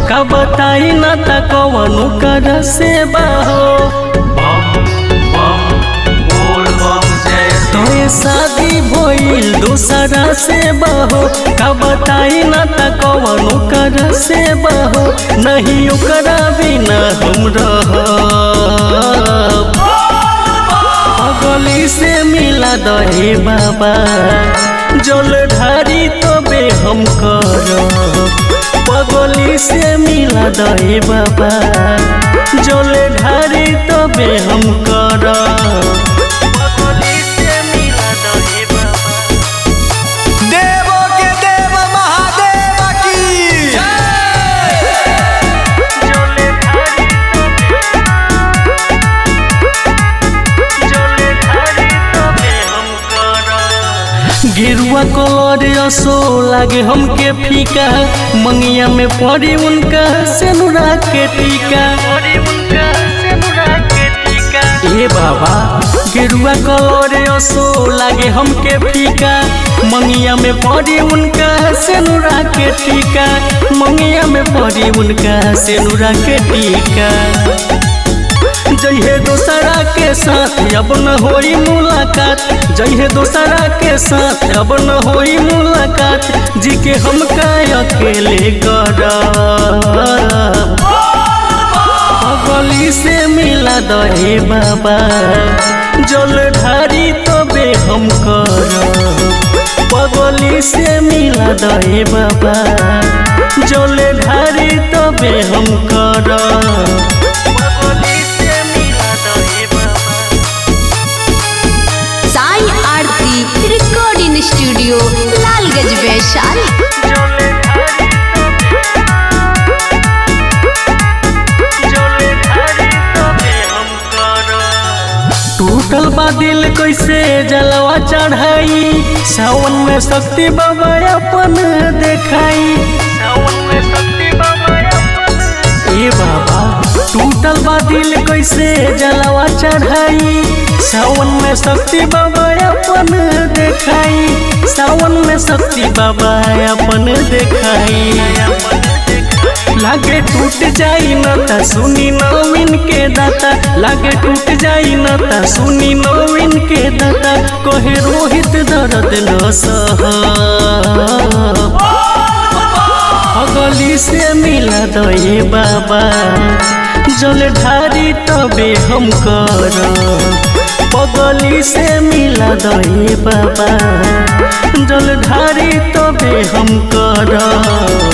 का बताई ना त कवनु कर से बाहो तोए शादी भइल दूसरा से बाहो का बताई ना त कवनु कर से बाहो नहीं ओकरा बिना हम रहब पगली से मिला दहे बाबा जलधारी तबे हम करब पगली से मिला दहे बाबा जलधारी तबे हम करब पगली से मिला दहे बाबा। देवों के देव महादेव की गेरुआ कलर असो लागे हमके फीका मंगिया में पड़ी उनका सेनुरा के टीका ए बाबा गेरुआ कलर असो लागे हमके फीका मंगिया में पड़ी उनका सेनुरा के टीका मंगिया में पड़ी उनका सेनुरा के टीका जइहे दोसरा के साथ अब न होई मुलाकात जइहे दोसरा के साथ अब न होई मुलाकात जी के हम का अकेले करब पगली से मिला दहे बाबा जलधारी तबे हम करब पगली से मिला दहे बाबा जलधारी तबे हम करब। साई आरती रिकॉर्डिंग स्टूडियो लालगंज वैशाली। टूटल बा दिल कैसे जलवा चढ़ाई सावन में शक्ति बाबा अपन देखाई ए बाबा टूटल बा दिल कैसे जलवा चढ़ाई सावन में शक्ति बाबा अपन देखाई सावन में शक्ति बाबा अपन देखाई लागे टूट जाई न त सुनी नवीन के दाता लागे टूट जाई न त सुनी नवीन के दाता कहे रोहित दर्द न सह पगली से मिला दहे बाबा जलधारी तबे हम करब पगली से मिला दहे बाबा जलधारी तबे हम करब।